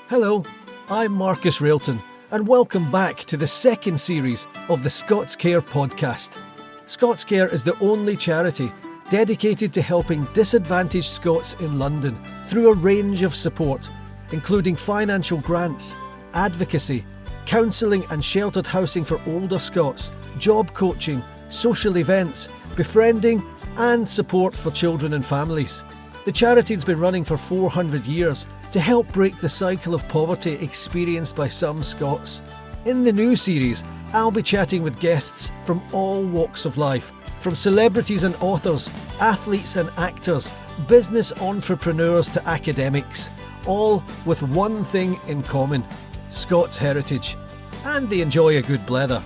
Hello, I'm Marcus Railton, and welcome back to the second series of the ScotsCare podcast. ScotsCare is the only charity dedicated to helping disadvantaged Scots in London through a range of support, including financial grants, advocacy, counselling and sheltered housing for older Scots, job coaching, social events, befriending, and support for children and families. The charity's been running for 400 years to help break the cycle of poverty experienced by some Scots. In the new series, I'll be chatting with guests from all walks of life, from celebrities and authors, athletes and actors, business entrepreneurs to academics, all with one thing in common: Scots heritage, and they enjoy a good blether.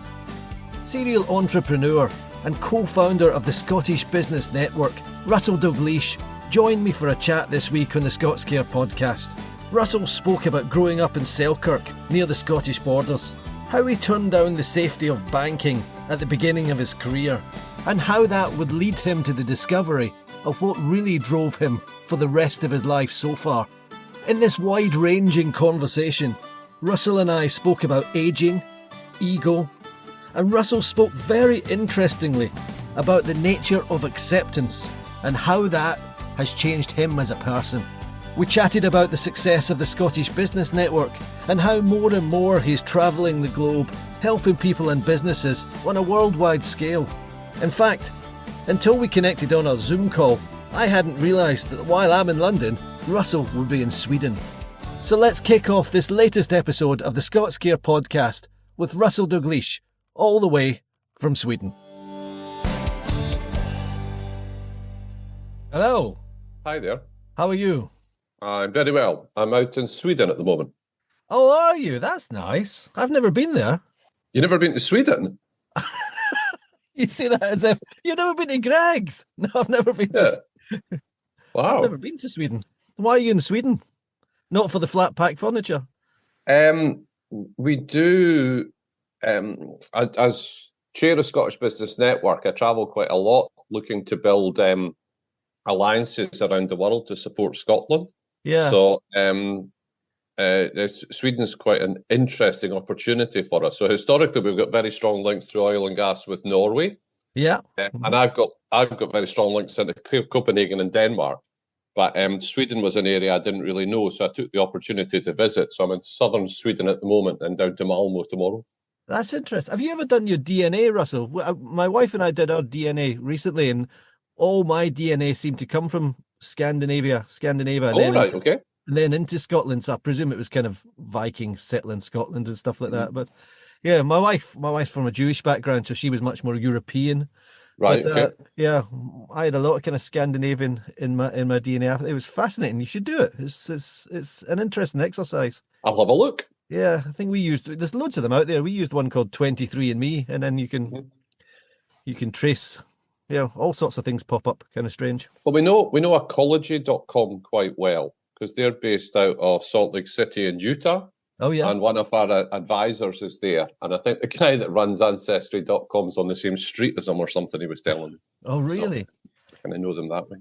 Serial entrepreneur and co-founder of the Scottish Business Network, Russell Dalgleish, joined me for a chat this week on the ScotsCare podcast. Russell spoke about growing up in Selkirk, near the Scottish borders, how he turned down the safety of banking at the beginning of his career, and how that would lead him to the discovery of what really drove him for the rest of his life so far. In this wide-ranging conversation, Russell and I spoke about ageing, ego, and Russell spoke very interestingly about the nature of acceptance and how that has changed him as a person. We chatted about the success of the Scottish Business Network and how more and more he's travelling the globe, helping people and businesses on a worldwide scale. In fact, until we connected on our Zoom call, I hadn't realised that while I'm in London, Russell would be in Sweden. So let's kick off this latest episode of the ScotsCare podcast with Russell Dalgleish, all the way from Sweden. Hello. Hi there. How are you? I'm very well. I'm out in Sweden at the moment. Oh, are you? That's nice. I've never been there. You never been to Sweden? You say that as if you've never been to Greg's. No, I've never been to. Wow. I've never been to Sweden. Why are you in Sweden? Not for the flat pack furniture. We do, as chair of Scottish Business Network, I travel quite a lot looking to build alliances around the world to support Scotland. Yeah. So Sweden's quite an interesting opportunity for us. So historically, we've got very strong links through oil and gas with Norway. Yeah. And I've got very strong links into Copenhagen and Denmark. But Sweden was an area I didn't really know, so I took the opportunity to visit. So I'm in southern Sweden at the moment and down to Malmo tomorrow. That's interesting. Have you ever done your DNA, Russell? My wife and I did our DNA recently, and all my DNA seemed to come from Scandinavia. Okay. And then into Scotland. So I presume it was kind of Vikings settling Scotland and stuff like that. But yeah, my wife's from a Jewish background, so she was much more European. Right. But, okay. Yeah, I had a lot of kind of Scandinavian in my DNA. It was fascinating. You should do it. It's an interesting exercise. I'll have a look. Yeah, I think there's loads of them out there. We used one called 23andMe, and then you can trace. Yeah, all sorts of things pop up. Kind of strange. Well, we know ecology.com quite well because they're based out of Salt Lake City in Utah. Oh, yeah. And one of our advisors is there. And I think the guy that runs Ancestry.com's on the same street as them or something, he was telling me. Oh, really? So I kind of know them that way.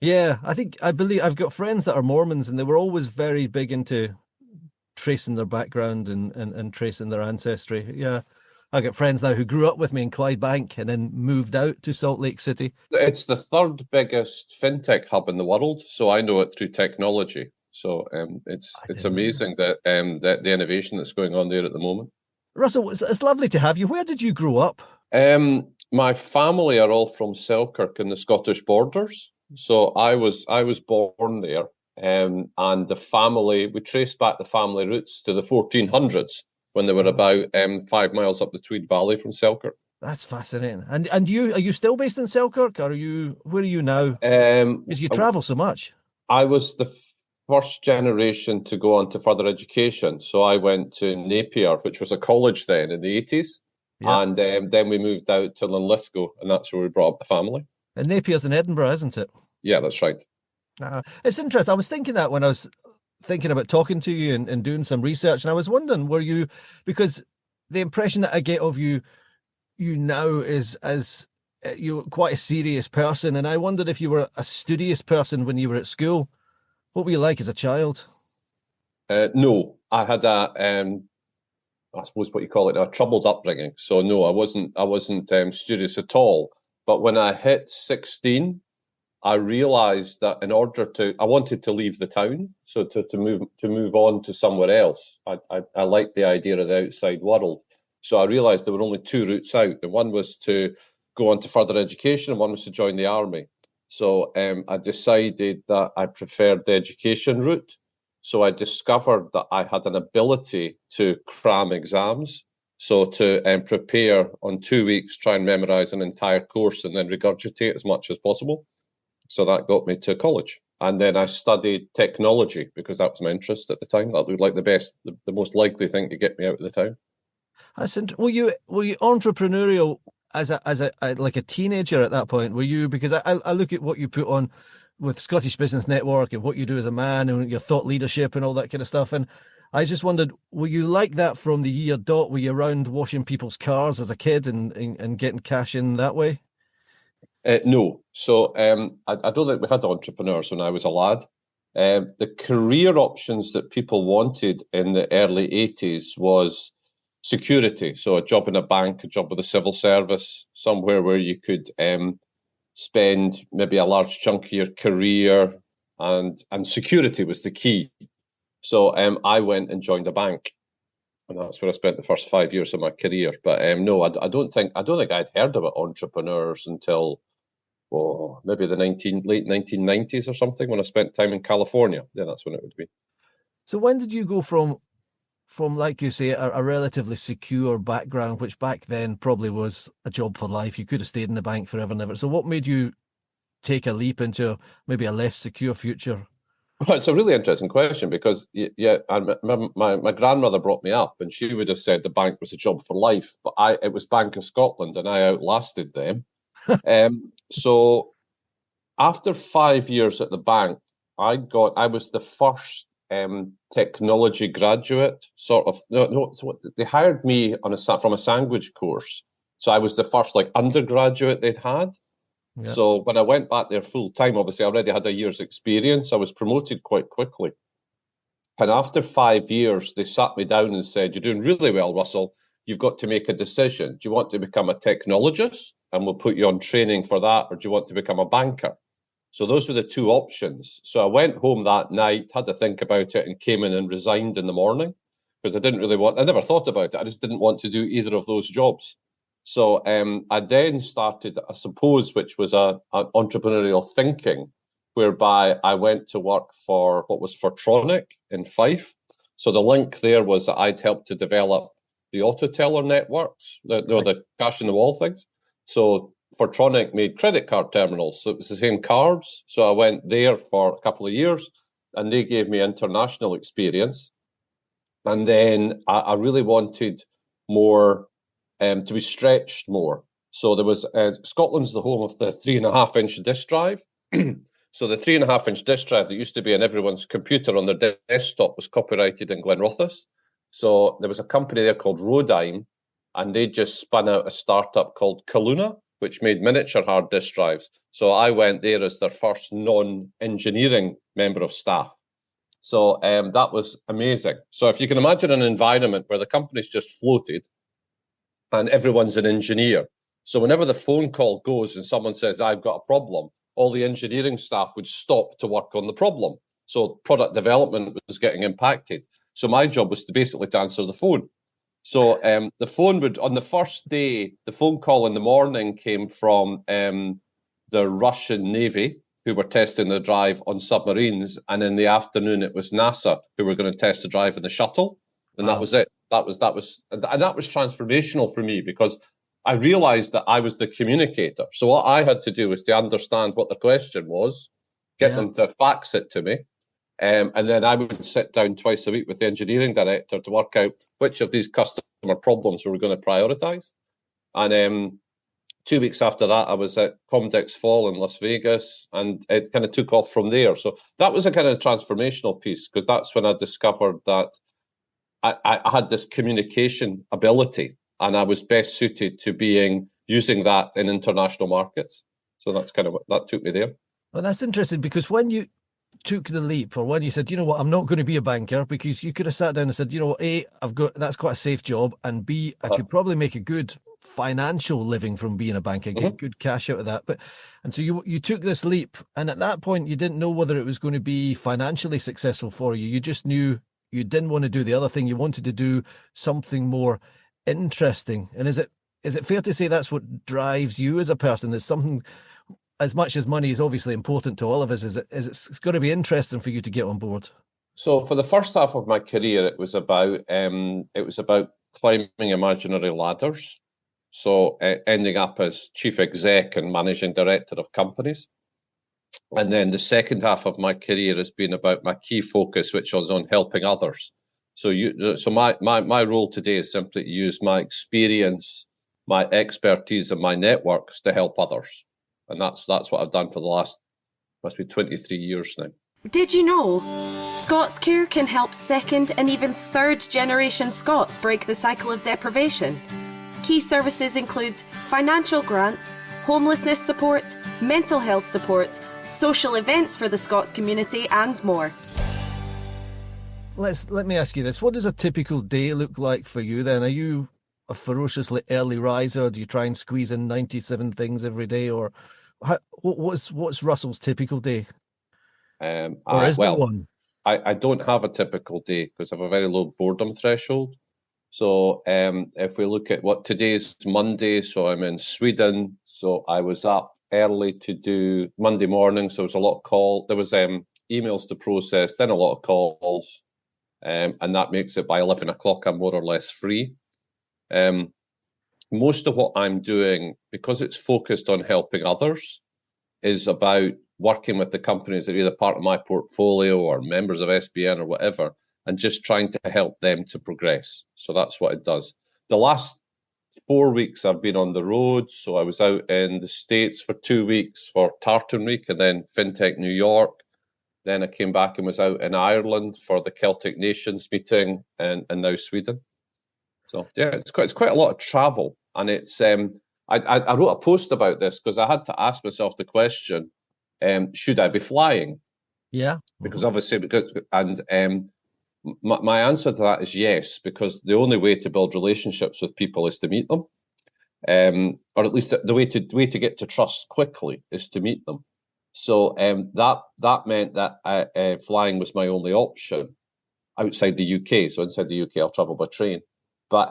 Yeah, I believe I've got friends that are Mormons, and they were always very big into tracing their background and tracing their ancestry. Yeah. I got friends now who grew up with me in Clydebank and then moved out to Salt Lake City. It's the third biggest fintech hub in the world, so I know it through technology. So it's amazing that the innovation that's going on there at the moment. Russell, it's lovely to have you. Where did you grow up? My family are all from Selkirk in the Scottish borders, so I was born there, and the family, we traced back the family roots to the 1400s. When they were about 5 miles up the Tweed Valley from Selkirk. That's fascinating. And are you still based in Selkirk, or where are you now? Because you travel so much. I was the first generation to go on to further education. So I went to Napier, which was a college then in the 80s. Yeah. And then we moved out to Linlithgow, and that's where we brought up the family. And Napier's in Edinburgh, isn't it? Yeah, that's right. It's interesting. I was thinking that when I was thinking about talking to you and doing some research, and I was wondering, because the impression that I get of you now is as you're quite a serious person, and I wondered if you were a studious person when you were at school. What were you like as a child? No, I had I suppose what you call it, a troubled upbringing. So no, I wasn't studious at all. But when I hit 16, I realised that I wanted to leave the town, so to move on to somewhere else. I liked the idea of the outside world. So I realised there were only two routes out, and one was to go on to further education, and one was to join the army. So I decided that I preferred the education route. So I discovered that I had an ability to cram exams. So to prepare on 2 weeks, try and memorise an entire course and then regurgitate as much as possible. So that got me to college. And then I studied technology because that was my interest at the time. That looked like the most likely thing to get me out of the town. Were you entrepreneurial as a like a teenager at that point? Were you, because I look at what you put on with Scottish Business Network and what you do as a man and your thought leadership and all that kind of stuff. And I just wondered, were you like that from the year dot? Were you around washing people's cars as a kid and getting cash in that way? No. So I don't think we had entrepreneurs when I was a lad. The career options that people wanted in the early 80s was security. So a job in a bank, a job with the civil service, somewhere where you could spend maybe a large chunk of your career, and security was the key. So I went and joined a bank, and that's where I spent the first 5 years of my career. But no, I don't think I'd heard about entrepreneurs until maybe the late 1990s or something, when I spent time in California. Yeah, that's when it would be. So when did you go from like you say, a relatively secure background, which back then probably was a job for life? You could have stayed in the bank forever and ever. So what made you take a leap into maybe a less secure future? Well, it's a really interesting question because, yeah, my grandmother brought me up, and she would have said the bank was a job for life, but it was Bank of Scotland, and I outlasted them. So after 5 years at the bank, I was the first technology graduate, sort of. No, so they hired me from a sandwich course, so I was the first undergraduate they'd had. Yeah. So when I went back there full time, obviously I already had a year's experience. I was promoted quite quickly. And after 5 years, they sat me down and said, "You're doing really well, Russell. You've got to make a decision. Do you want to become a technologist, and we'll put you on training for that, or do you want to become a banker?" So those were the two options. So I went home that night, had to think about it, and came in and resigned in the morning because I never thought about it. I just didn't want to do either of those jobs. So I then started, I suppose, which was an entrepreneurial thinking, whereby I went to work for what was Fortronic in Fife. So the link there was that I'd helped to develop the auto teller networks, the cash in the wall things. So Fortronic made credit card terminals. So it was the same cards. So I went there for a couple of years, and they gave me international experience. And then I really wanted more, to be stretched more. So there was Scotland's the home of the 3.5-inch disk drive. So the 3.5-inch disk drive that used to be in everyone's computer on their desktop was copyrighted in Glenrothes. So there was a company there called Rodime, and they just spun out a startup called Kaluna, which made miniature hard disk drives. So I went there as their first non-engineering member of staff. So that was amazing. So if you can imagine an environment where the company's just floated and everyone's an engineer. So whenever the phone call goes and someone says, "I've got a problem," all the engineering staff would stop to work on the problem. So product development was getting impacted. So my job was to answer the phone. So the phone would, on the first day, the phone call in the morning came from the Russian Navy, who were testing the drive on submarines. And in the afternoon, it was NASA, who were going to test the drive in the shuttle. And That was it. That was transformational for me, because I realized that I was the communicator. So what I had to do was to understand what the question was, get them to fax it to me. And then I would sit down twice a week with the engineering director to work out which of these customer problems we were going to prioritize. And 2 weeks after that, I was at Comdex Fall in Las Vegas, and it kind of took off from there. So that was a kind of transformational piece, because that's when I discovered that I had this communication ability, and I was best suited to using that in international markets. So that's kind of what that took me there. Well, that's interesting, because when you took the leap, or when you said, you know what, I'm not going to be a banker, because you could have sat down and said, you know what, A, that's quite a safe job, and B, I could probably make a good financial living from being a banker, get good cash out of that. And so you took this leap, and at that point you didn't know whether it was going to be financially successful for you. You just knew you didn't want to do the other thing. You wanted to do something more interesting. And is it fair to say that's what drives you as a person? Is something, as much as money is obviously important to all of us, it's got to be interesting for you to get on board? So for the first half of my career, it was about climbing imaginary ladders. So ending up as chief exec and managing director of companies. And then the second half of my career has been about my key focus, which was on helping others. So my role today is simply to use my experience, my expertise, and my networks to help others. And that's what I've done for the last, must be 23 years now. Did you know ScotsCare can help second and even third generation Scots break the cycle of deprivation? Key services include financial grants, homelessness support, mental health support, social events for the Scots community, and more. Let me ask you this. What does a typical day look like for you then? Are you a ferociously early riser? Do you try and squeeze in 97 things every day? Or what's Russell's typical day? There one? I don't have a typical day because I have a very low boredom threshold. So if we look at what today is Monday, so I'm in Sweden. So I was up early to do Monday morning. So there was a lot of calls. There was emails to process, then a lot of calls. And that makes it by 11 o'clock, I'm more or less free. Most of what I'm doing, because it's focused on helping others, is about working with the companies that are either part of my portfolio or members of SBN or whatever, and just trying to help them to progress. So that's what it does. The last 4 weeks I've been on the road. So I was out in the States for 2 weeks for Tartan Week and then FinTech New York. Then I came back and was out in Ireland for the Celtic Nations meeting and now Sweden. So yeah, it's quite a lot of travel. And it's I wrote a post about this because I had to ask myself the question, should I be flying? Yeah. Because obviously, my answer to that is yes, because the only way to build relationships with people is to meet them, or at least the way to get to trust quickly is to meet them. So that meant that flying was my only option outside the UK. So inside the UK, I'll travel by train. But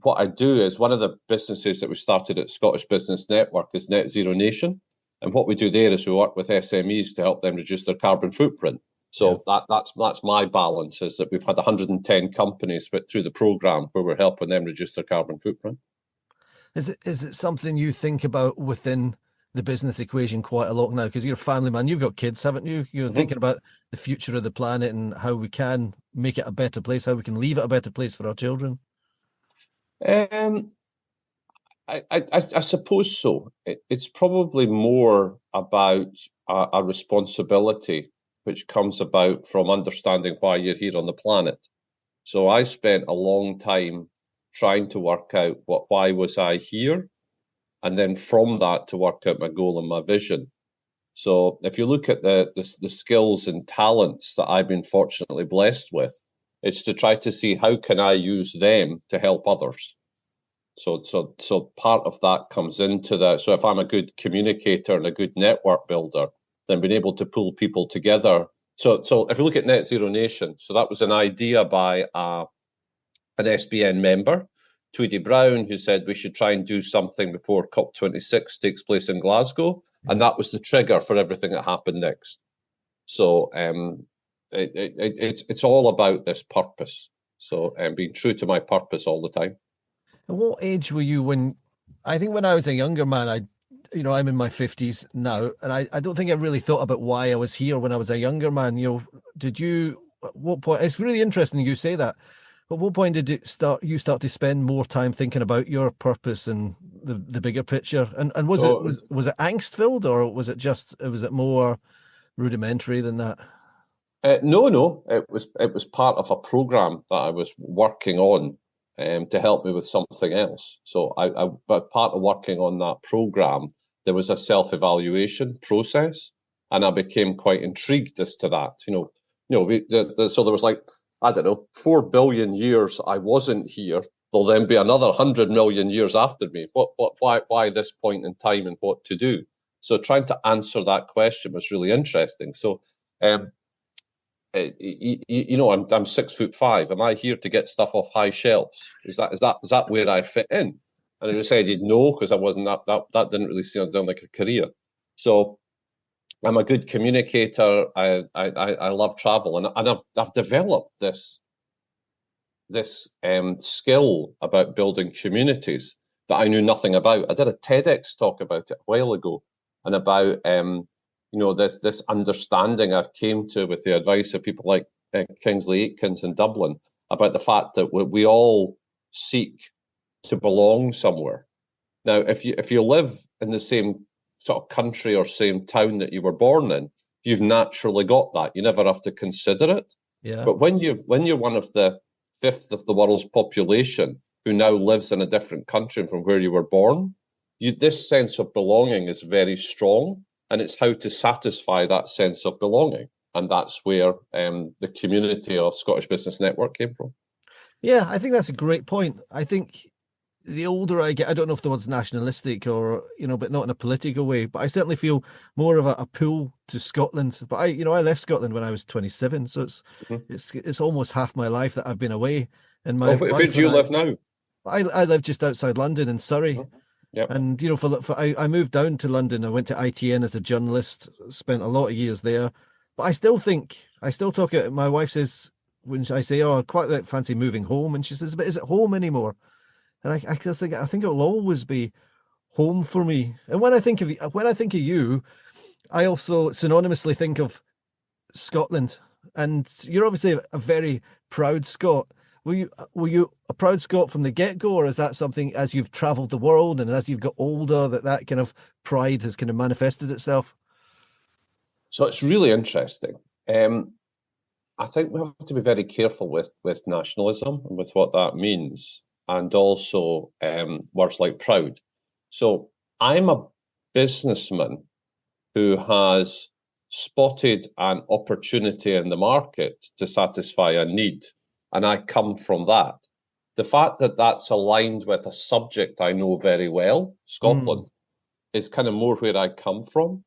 what I do is one of the businesses that we started at Scottish Business Network is Net Zero Nation. And what we do there is we work with SMEs to help them reduce their carbon footprint. So that's my balance, is that we've had 110 companies through the programme where we're helping them reduce their carbon footprint. Is it something you think about within the business equation quite a lot now? Because you're a family man, you've got kids, haven't you? You're thinking about the future of the planet and how we can make it a better place, how we can leave it a better place for our children. I suppose so. It's probably more about a responsibility which comes about from understanding why you're here on the planet. So I spent a long time trying to work out why was I here, and then from that to work out my goal and my vision. So if you look at the skills and talents that I've been fortunately blessed with, it's to try to see how can I use them to help others. So part of that comes into that. So if I'm a good communicator and a good network builder, then being able to pull people together. So if you look at Net Zero Nation, so that was an idea by an SBN member, Tweedy Brown, who said we should try and do something before COP26 takes place in Glasgow. And that was the trigger for everything that happened next. So it's all about this purpose. So being true to my purpose all the time. At what age were you when I was a younger man, I'm in my 50s now, and I don't think I really thought about why I was here when I was a younger man. At what point, it's really interesting you say that. At what point did you start to spend more time thinking about your purpose and the bigger picture? And was it angst filled, or was it more rudimentary than that? No, it was part of a program that I was working on to help me with something else. So but part of working on that program, there was a self-evaluation process. and I became quite intrigued as to that. So there was like, I don't know, 4 billion years I wasn't here. There'll then be another 100 million years after me. Why this point in time and what to do? So trying to answer that question was really interesting. So, I'm 6'5". Am I here to get stuff off high shelves? Is that where I fit in? And I decided no, because I wasn't that didn't really sound like a career. So I'm a good communicator. I love travel, and I've developed this skill about building communities that I knew nothing about. I did a TEDx talk about it a while ago, and about this understanding I came to with the advice of people like Kingsley Atkins in Dublin, about the fact that we all seek to belong somewhere. Now, if you live in the same sort of country or same town that you were born in, you've naturally got that. You never have to consider it. Yeah. But when you're one of the fifth of the world's population who now lives in a different country from where you were born, this sense of belonging is very strong, and it's how to satisfy that sense of belonging. And that's where the community of Scottish Business Network came from. Yeah, I think that's a great point. I think the older I get, I don't know if the word's nationalistic or, but not in a political way, but I certainly feel more of a pull to Scotland. But I left Scotland when I was 27, so it's almost half my life that I've been away. And where do you live now? I live just outside London in Surrey. Yep. And I moved down to London. I went to ITN as a journalist, spent a lot of years there. But I still talk it. My wife says, when I say, "Oh, I quite like fancy moving home," and she says, "But is it home anymore?" And I think it will always be home for me. And when I think of you, I also synonymously think of Scotland. And you're obviously a very proud Scot. Were you a proud Scot from the get-go, or is that something as you've travelled the world and as you've got older that kind of pride has kind of manifested itself? So it's really interesting. I think we have to be very careful with nationalism and with what that means, and also words like proud. So I'm a businessman who has spotted an opportunity in the market to satisfy a need, and I come from that. The fact that that's aligned with a subject I know very well, Scotland, is kind of more where I come from.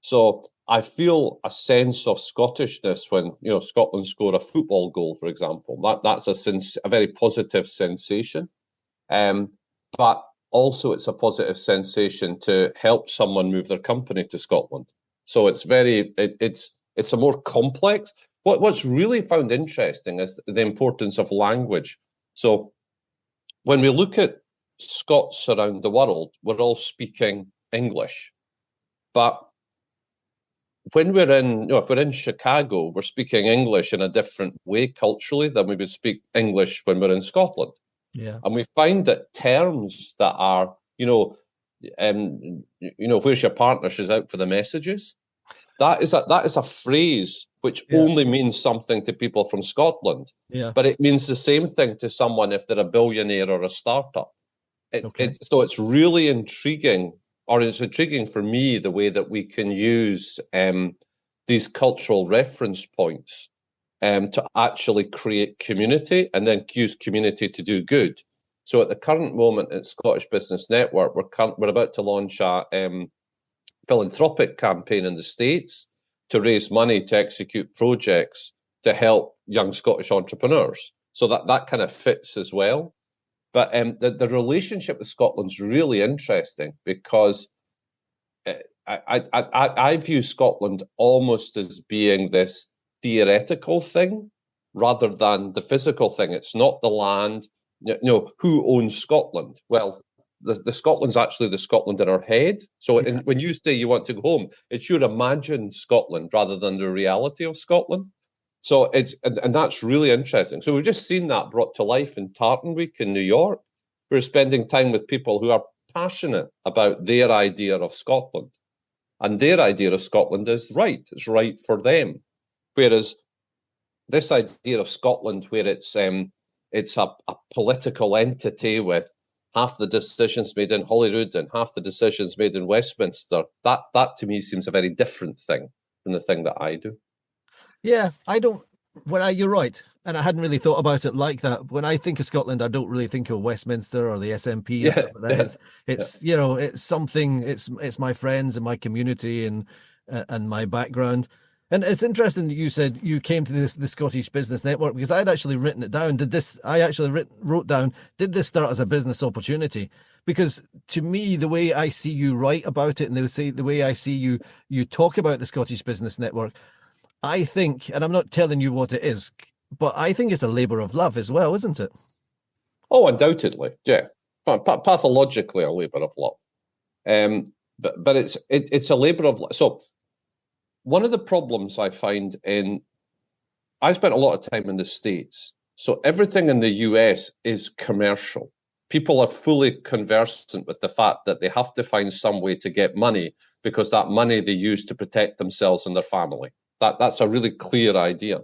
So I feel a sense of Scottishness when Scotland score a football goal, for example. That's a very positive sensation, but also it's a positive sensation to help someone move their company to Scotland. So it's it's a more complex. What's really found interesting is the importance of language. So when we look at Scots around the world, we're all speaking English, but when if we're in Chicago, we're speaking English in a different way culturally than we would speak English when we're in Scotland. Yeah. And we find that terms that are, where's your partner? She's out for the messages. That is a phrase which only means something to people from Scotland. Yeah. But it means the same thing to someone if they're a billionaire or a startup. So it's really intriguing. Or it's intriguing for me the way that we can use these cultural reference points to actually create community and then use community to do good. So at the current moment at Scottish Business Network, we're about to launch a philanthropic campaign in the States to raise money to execute projects to help young Scottish entrepreneurs. So that kind of fits as well. But the relationship with Scotland's really interesting because I view Scotland almost as being this theoretical thing rather than the physical thing. It's not the land. Who owns Scotland? Well, the Scotland's actually the Scotland in our head. So when you say you want to go home, it's your imagined Scotland rather than the reality of Scotland. So and that's really interesting. So we've just seen that brought to life in Tartan Week in New York. We're spending time with people who are passionate about their idea of Scotland. And their idea of Scotland is right. It's right for them. Whereas this idea of Scotland, where it's a political entity with half the decisions made in Holyrood and half the decisions made in Westminster, that to me seems a very different thing. than the thing that I do. Yeah, I don't. You're right, and I hadn't really thought about it like that. When I think of Scotland, I don't really think of Westminster or the SNP and stuff like that. It's you know, it's something. It's my friends and my community and my background. And it's interesting that you said you came to the Scottish Business Network, because I'd actually written it down. Wrote down, did this start as a business opportunity? Because to me, the way I see you write about it, and the way I see you talk about the Scottish Business Network, I think, and I'm not telling you what it is, but I think it's a labour of love as well, isn't it? Oh, undoubtedly, yeah. Pathologically a labour of love. But it's a labour of love. So one of the problems I find I spent a lot of time in the States, so everything in the US is commercial. People are fully conversant with the fact that they have to find some way to get money, because that money they use to protect themselves and their family. That's a really clear idea.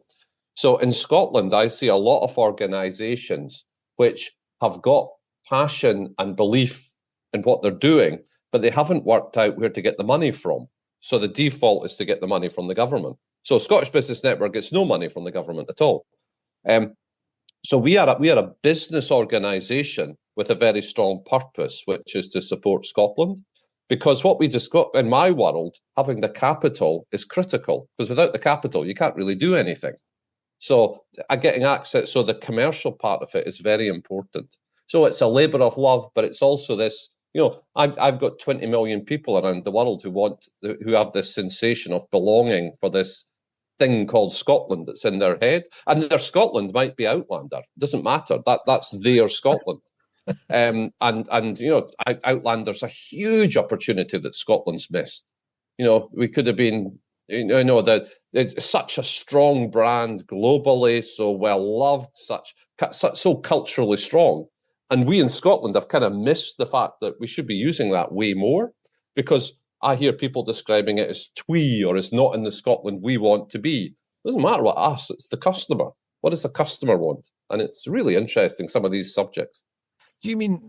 So in Scotland, I see a lot of organisations which have got passion and belief in what they're doing, but they haven't worked out where to get the money from. So the default is to get the money from the government. So Scottish Business Network gets no money from the government at all. So we are a business organisation with a very strong purpose, which is to support Scotland. Because what we just got in my world, having the capital is critical, because without the capital, you can't really do anything. So getting access, so the commercial part of it is very important. So it's a labour of love, but it's also this, I've got 20 million people around the world who have this sensation of belonging for this thing called Scotland that's in their head. And their Scotland might be Outlander. It doesn't matter. That's their Scotland. Outlander's a huge opportunity that Scotland's missed. We could have been, that it's such a strong brand globally, so well loved, so culturally strong. And we in Scotland have kind of missed the fact that we should be using that way more, because I hear people describing it as twee, or it's not in the Scotland we want to be. It doesn't matter what us, it's the customer. What does the customer want? And it's really interesting, some of these subjects. Do you mean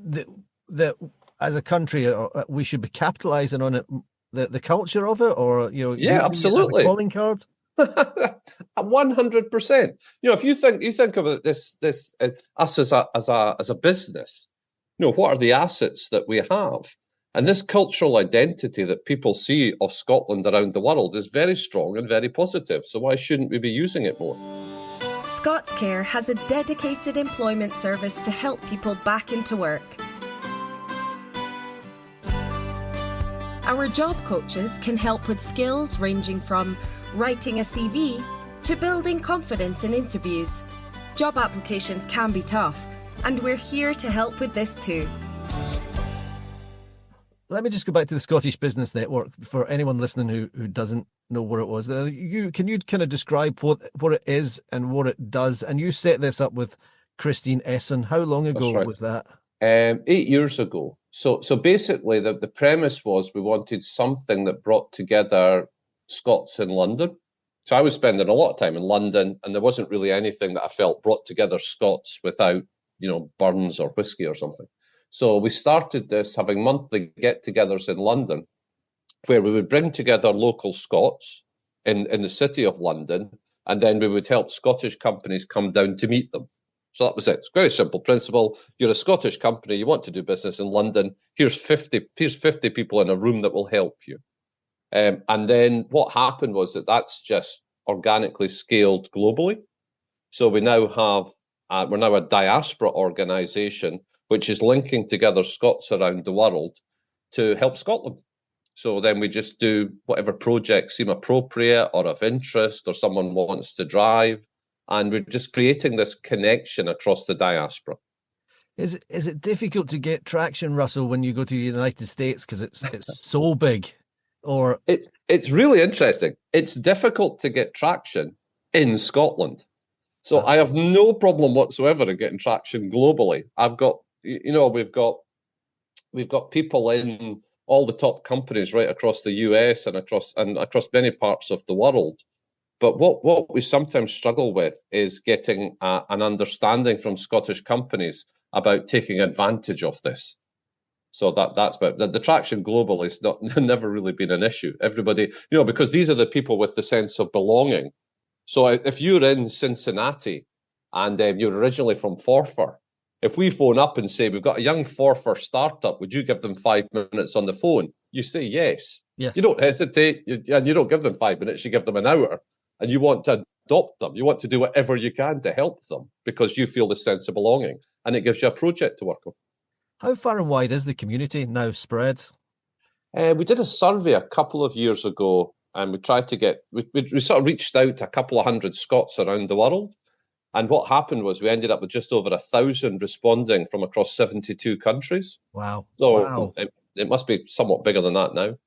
that as a country, we should be capitalising on it, the culture of it, or yeah, absolutely, as a calling card? 100%. If you think of this us as a business, what are the assets that we have? And this cultural identity that people see of Scotland around the world is very strong and very positive. So why shouldn't we be using it more? ScotsCare has a dedicated employment service to help people back into work. Our job coaches can help with skills ranging from writing a CV to building confidence in interviews. Job applications can be tough, and we're here to help with this too. Let me just go back to the Scottish Business Network for anyone listening who doesn't know what it was. Can you kind of describe what it is and what it does? And you set this up with Christine Esson. How long ago was that? 8 years ago. So basically the premise was we wanted something that brought together Scots in London. So I was spending a lot of time in London, and there wasn't really anything that I felt brought together Scots without, Burns or whiskey or something. So we started this having monthly get-togethers in London, where we would bring together local Scots in the city of London, and then we would help Scottish companies come down to meet them. So that was it. It's a very simple principle. You're a Scottish company, you want to do business in London, here's 50 people in a room that will help you. And then what happened was that's just organically scaled globally. So we now we're now a diaspora organisation, which is linking together Scots around the world to help Scotland. So then we just do whatever projects seem appropriate or of interest or someone wants to drive. And we're just creating this connection across the diaspora. Is it difficult to get traction, Russell, when you go to the United States because it's so big? Or it's really interesting. It's difficult to get traction in Scotland. So I have no problem whatsoever in getting traction globally. I've got, we've got people in all the top companies right across the US and across many parts of the world. But what we sometimes struggle with is getting an understanding from Scottish companies about taking advantage of this. So that's about the traction globally is not never really been an issue. Everybody, because these are the people with the sense of belonging. So if you're in Cincinnati and you're originally from Forfar, if we phone up and say, we've got a young Forfar startup, would you give them 5 minutes on the phone? You say yes. Yes. You don't hesitate, and you don't give them 5 minutes, you give them an hour, and you want to adopt them. You want to do whatever you can to help them because you feel the sense of belonging, and it gives you a project to work on. How far and wide is the community now spread? We did a survey a couple of years ago, and we tried to we sort of reached out to a couple of hundred Scots around the world. And what happened was we ended up with just over 1,000 responding from across 72 countries. Wow. So wow. It must be somewhat bigger than that now.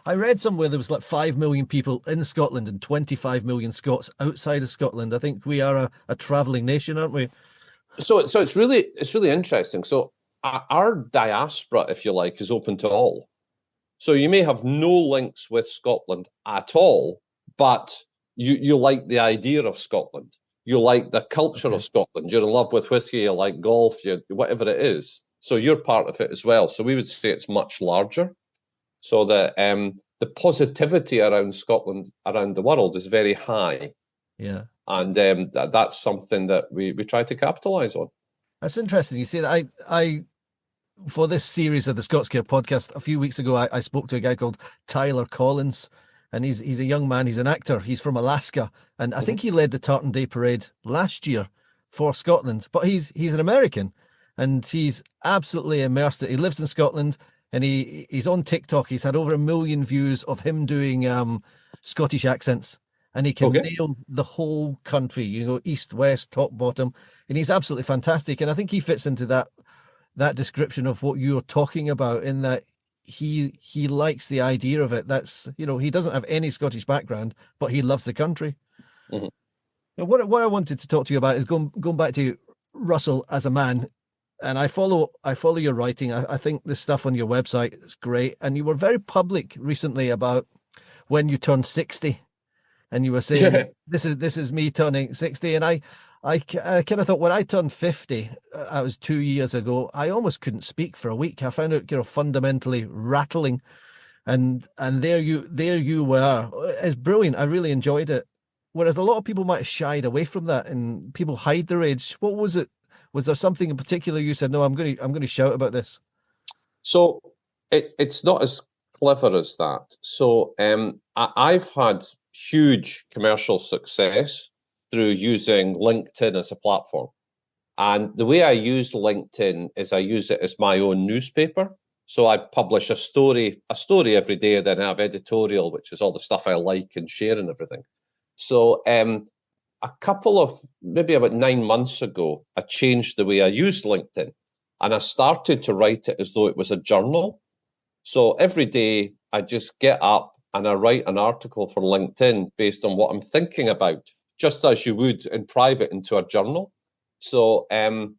I read somewhere there was like 5 million people in Scotland and 25 million Scots outside of Scotland. I think we are a travelling nation, aren't we? So it's really interesting. So our diaspora, if you like, is open to all. So you may have no links with Scotland at all, but you like the idea of Scotland. You like the culture of Scotland. You're in love with whiskey. You like golf. Whatever it is. So you're part of it as well. So we would say it's much larger. So the positivity around Scotland, around the world, is very high. Yeah. And that's something that we try to capitalise on. That's interesting. You see that I for this series of the ScotsCare podcast, a few weeks ago, I spoke to a guy called Tyler Collins, and he's a young man. He's an actor. He's from Alaska, and I think he led the Tartan Day Parade last year for Scotland. But he's an American, and he's absolutely immersed. He lives in Scotland, and he's on TikTok. He's had over 1 million views of him doing Scottish accents, and he can nail the whole country. East, west, top, bottom, and he's absolutely fantastic. And I think he fits into that description of what you're talking about, in that he likes the idea of it. That's, he doesn't have any Scottish background, but he loves the country. Mm-hmm. Now, what I wanted to talk to you about is going back to Russell as a man. And I follow your writing. I think the stuff on your website is great. And you were very public recently about when you turned 60, and you were saying, this is me turning 60. And I kind of thought, when I turned 50, I was 2 years ago, I almost couldn't speak for a week. I found it fundamentally rattling, and there you were. It's brilliant. I really enjoyed it. Whereas a lot of people might have shied away from that, and people hide their age. What was it? Was there something in particular you said, no, I'm going to shout about this? So it's not as clever as that. So I've had huge commercial success through using LinkedIn as a platform. And the way I use LinkedIn is I use it as my own newspaper. So I publish a story every day, then I have editorial, which is all the stuff I like and share and everything. So a couple of, maybe about 9 months ago, I changed the way I used LinkedIn, and I started to write it as though it was a journal. So every day I just get up and I write an article for LinkedIn based on what I'm thinking about, just as you would in private into a journal. So I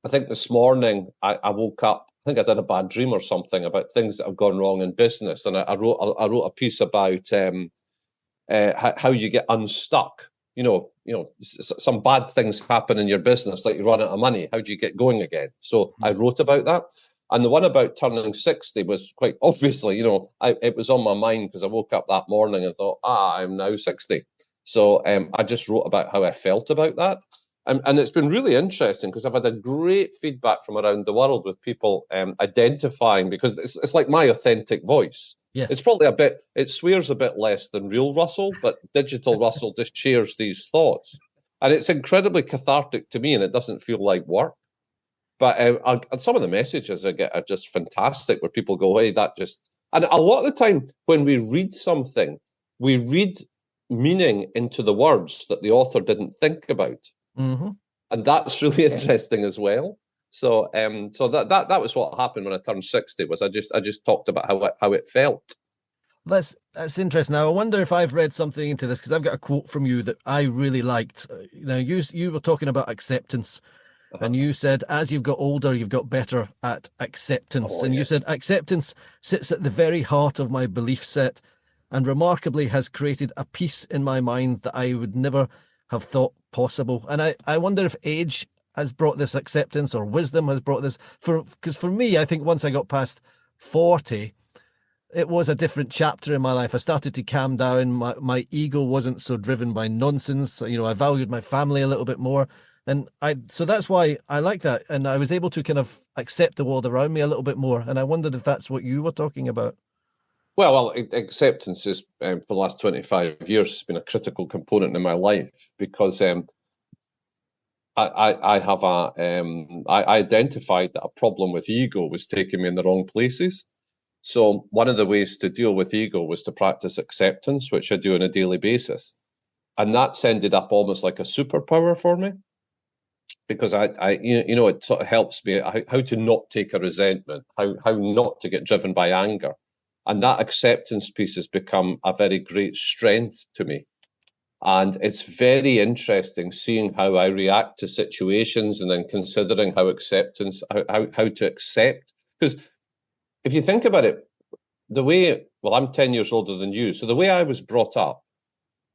think this morning I woke up, I think I did a bad dream or something about things that have gone wrong in business. And I wrote a piece about how you get unstuck. Some bad things happen in your business, like you run out of money. How do you get going again? So I wrote about that. And the one about turning 60 was quite obviously, it was on my mind because I woke up that morning and thought, I'm now 60. So I just wrote about how I felt about that. And it's been really interesting because I've had a great feedback from around the world with people identifying, because it's like my authentic voice. Yes. It's probably it swears a bit less than real Russell, but digital Russell just shares these thoughts. And it's incredibly cathartic to me, and it doesn't feel like work. But and some of the messages I get are just fantastic, where people go, hey, and a lot of the time when we read something, we read meaning into the words that the author didn't think about. Mm-hmm. And that's really interesting as well. So that was what happened when I turned 60, was I just talked about how it felt. That's interesting. Now, I wonder if I've read something into this, because I've got a quote from you that I really liked. Now, you were talking about acceptance, and you said, as you've got older, you've got better at acceptance. You said, acceptance sits at the very heart of my belief set, and remarkably has created a peace in my mind that I would never have thought possible. And I wonder if age has brought this acceptance, or wisdom has brought this? Because for me, I think once I got past 40, it was a different chapter in my life. I started to calm down. My ego wasn't so driven by nonsense. I valued my family a little bit more. So that's why I like that. And I was able to kind of accept the world around me a little bit more. And I wondered if that's what you were talking about. Well, acceptance is, for the last 25 years, has been a critical component in my life, because I identified that a problem with ego was taking me in the wrong places. So one of the ways to deal with ego was to practice acceptance, which I do on a daily basis. And that's ended up almost like a superpower for me, because it sort of helps me how to not take a resentment, how not to get driven by anger. And that acceptance piece has become a very great strength to me. And it's very interesting seeing how I react to situations, and then considering how to accept. Because if you think about it, I'm 10 years older than you. So the way I was brought up,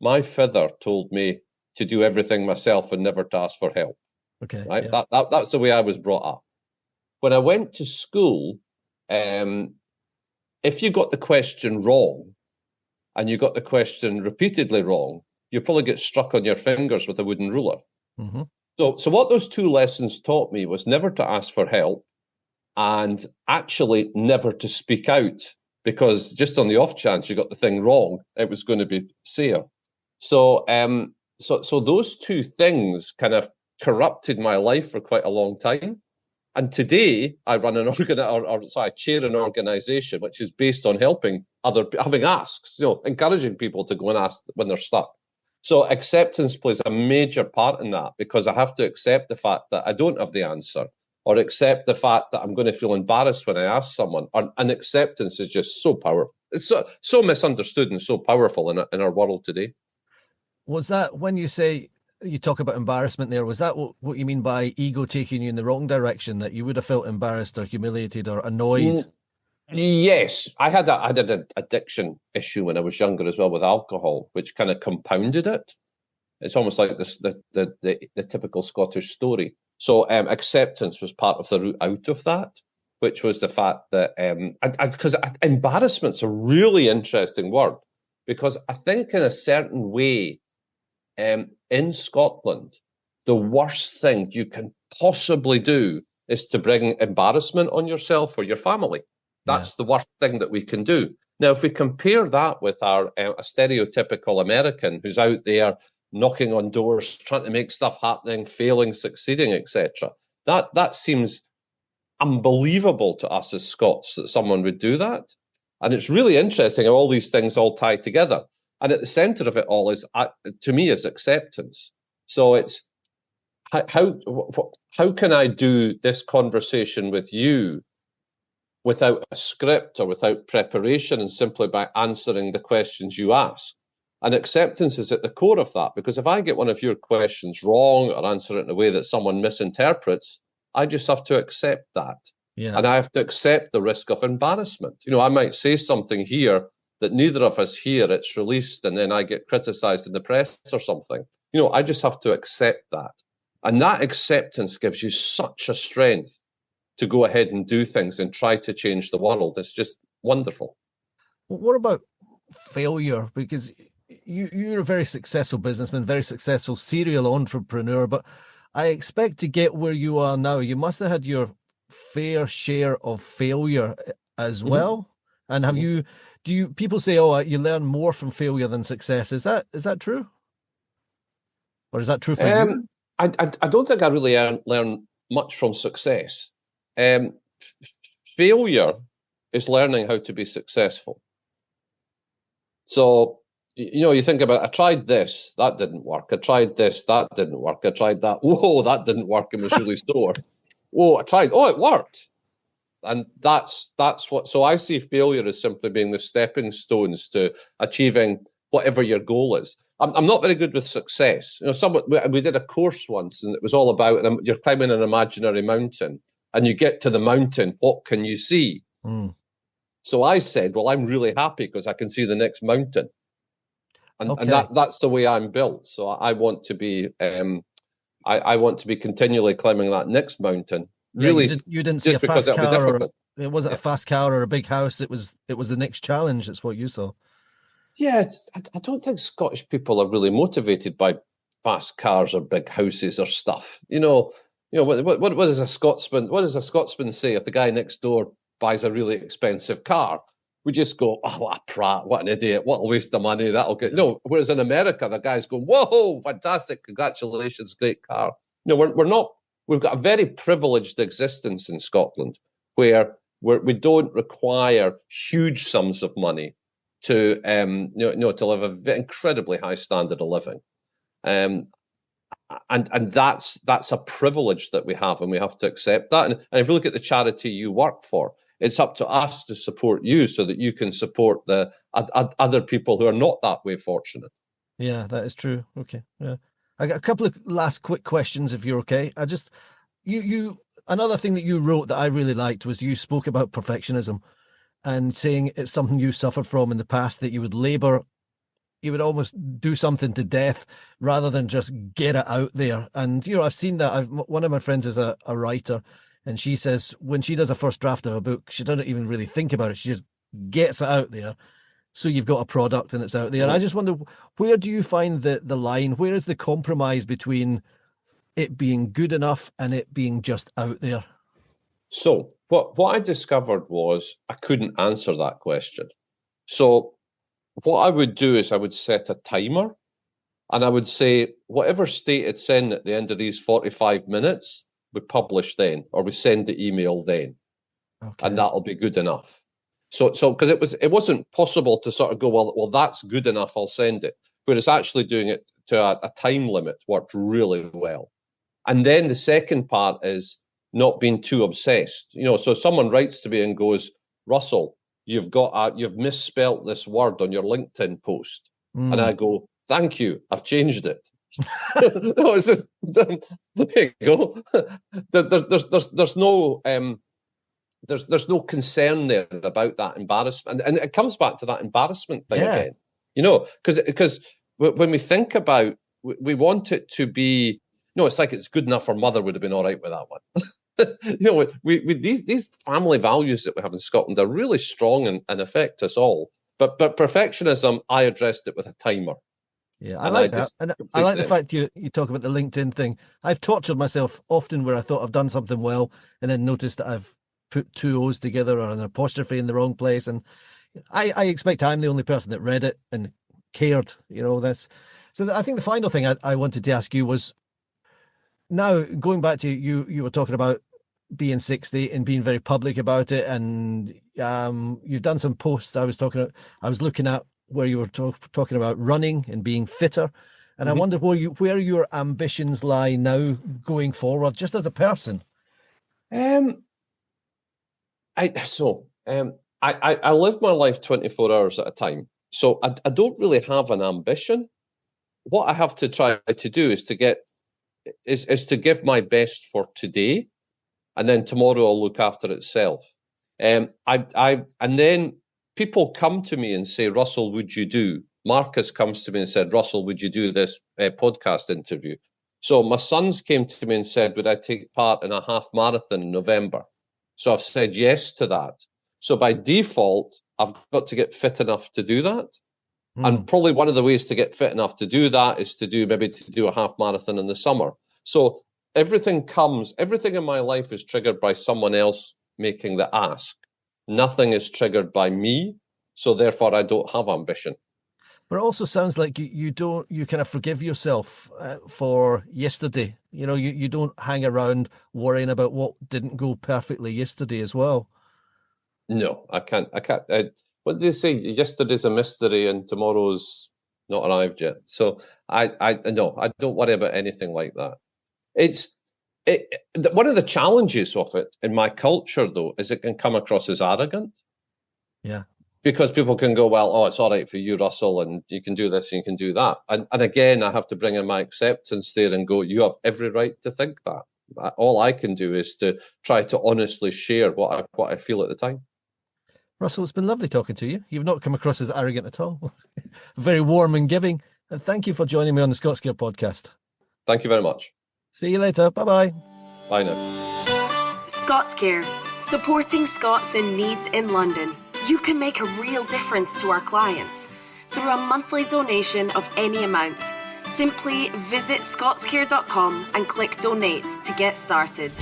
my father told me to do everything myself and never to ask for help. Okay. Right. Yeah. That's the way I was brought up. When I went to school, if you got the question wrong, and you got the question repeatedly wrong, you probably get struck on your fingers with a wooden ruler. Mm-hmm. So what those two lessons taught me was never to ask for help, and actually never to speak out, because just on the off chance you got the thing wrong, it was going to be sere. So those two things kind of corrupted my life for quite a long time. And today I run I chair an organisation which is based on having asks, encouraging people to go and ask when they're stuck. So acceptance plays a major part in that, because I have to accept the fact that I don't have the answer, or accept the fact that I'm going to feel embarrassed when I ask someone. And acceptance is just so powerful. It's so misunderstood and so powerful in our world today. Was that, when you talk about embarrassment there, was that what you mean by ego taking you in the wrong direction, that you would have felt embarrassed or humiliated or annoyed? Yes. I had an addiction issue when I was younger as well, with alcohol, which kind of compounded it. It's almost like the typical Scottish story. So acceptance was part of the route out of that, which was the fact that, because embarrassment's a really interesting word, because I think in a certain way, in Scotland, the worst thing you can possibly do is to bring embarrassment on yourself or your family. That's the worst thing that we can do. Now, if we compare that with a stereotypical American who's out there knocking on doors, trying to make stuff happening, failing, succeeding, etc., that seems unbelievable to us as Scots that someone would do that. And it's really interesting how all these things all tie together. And at the centre of it all is, to me, is acceptance. So it's how can I do this conversation with you without a script or without preparation, and simply by answering the questions you ask? And acceptance is at the core of that, because if I get one of your questions wrong or answer it in a way that someone misinterprets, I just have to accept that. Yeah. And I have to accept the risk of embarrassment. I might say something here that neither of us hear, it's released, and then I get criticised in the press or something. I just have to accept that. And that acceptance gives you such a strength to go ahead and do things and try to change the world. It's just wonderful. Well, what about failure? Because you're a very successful businessman, very successful serial entrepreneur, but I expect to get where you are now, you must have had your fair share of failure as well. And have people say, you learn more from failure than success? Is that true? Or is that true for you? I don't think I really learn much from success. Failure is learning how to be successful. So, you think about, I tried this, that didn't work. I tried this, that didn't work. I tried that. Whoa, that didn't work and was really sore. Whoa, I tried. Oh, it worked. And that's what. So I see failure as simply being the stepping stones to achieving whatever your goal is. I'm not very good with success. We did a course once, and it was all about you're climbing an imaginary mountain, and you get to the mountain. What can you see? So I said, well, I'm really happy because I can see the next mountain, and that's the way I'm built. So I want to be I want to be continually climbing that next mountain. Really, you didn't see a because fast it'll be car, or difficult. it wasn't a fast car or a big house. It was the next challenge. That's what you saw. Yeah, I don't think Scottish people are really motivated by fast cars or big houses or stuff. What does a Scotsman? What does a Scotsman say if the guy next door buys a really expensive car? We just go, oh, what a prat, what an idiot, what a waste of money, that'll get. No, whereas in America, the guy's going, whoa, fantastic, congratulations, great car. We're not. We've got a very privileged existence in Scotland where we don't require huge sums of money to to live an incredibly high standard of living, and that's a privilege that we have, and we have to accept that. And if you look at the charity you work for, it's up to us to support you so that you can support the other people who are not that way fortunate. Yeah, that is true. Okay, yeah, I got a couple of last quick questions, if you're okay. I just you another thing that you wrote that I really liked was you spoke about perfectionism, and saying it's something you suffered from in the past, that you would almost do something to death rather than just get it out there. And, I've seen that. One of my friends is a writer, and she says when she does a first draft of a book, she doesn't even really think about it. She just gets it out there. So you've got a product and it's out there. And I just wonder, where do you find the line? Where is the compromise between it being good enough and it being just out there? So what I discovered was I couldn't answer that question. So what I would do is I would set a timer, and I would say whatever state it's in at the end of these 45 minutes, we publish then, or we send the email then, and that'll be good enough. So because it wasn't possible to sort of go, well that's good enough, I'll send it. Whereas actually doing it to a time limit worked really well. And then the second part is not being too obsessed. So someone writes to me and goes, Russell, you've misspelt this word on your LinkedIn post. And I go, thank you, I've changed it. No, it's just, there you go. There's no concern there about that embarrassment. And it comes back to that embarrassment thing again. Because when we think about, we want it to be, it's like it's good enough. Our mother would have been all right with that one. These family values that we have in Scotland are really strong and affect us all. But perfectionism, I addressed it with a timer. Yeah, I like that. And I like the fact you talk about the LinkedIn thing. I've tortured myself often where I thought I've done something well and then noticed that I've put two O's together or an apostrophe in the wrong place. And I expect I'm the only person that read it and cared. So I think the final thing I wanted to ask you was, now, going back to you were talking about being 60 and being very public about it, and you've done some posts. I was looking at where you were talking about running and being fitter, and I wonder where your ambitions lie now going forward, just as a person. I live my life 24 hours at a time, so I don't really have an ambition. What I have to try to do is to give my best for today, and then tomorrow will look after itself. And then people come to me and say, Russell, would you do? Marcus comes to me and said, Russell, would you do this podcast interview? So my sons came to me and said, would I take part in a half marathon in November? So I've said yes to that. So by default, I've got to get fit enough to do that. And probably one of the ways to get fit enough to do that is to do a half marathon in the summer. So everything in my life is triggered by someone else making the ask. Nothing is triggered by me. So therefore I don't have ambition. But it also sounds like you kind of forgive yourself for yesterday. You don't hang around worrying about what didn't go perfectly yesterday as well. No, I can't. What do they say? Yesterday's a mystery and tomorrow's not arrived yet. So I don't worry about anything like that. One of the challenges of it in my culture, though, is it can come across as arrogant. Yeah. Because people can go, well, it's all right for you, Russell, and you can do this and you can do that. And again, I have to bring in my acceptance there and go, you have every right to think that. All I can do is to try to honestly share what I feel at the time. Russell, it's been lovely talking to you. You've not come across as arrogant at all. Very warm and giving. And thank you for joining me on the ScotsCare podcast. Thank you very much. See you later. Bye-bye. Bye now. ScotsCare, supporting Scots in need in London. You can make a real difference to our clients through a monthly donation of any amount. Simply visit scotscare.com and click donate to get started.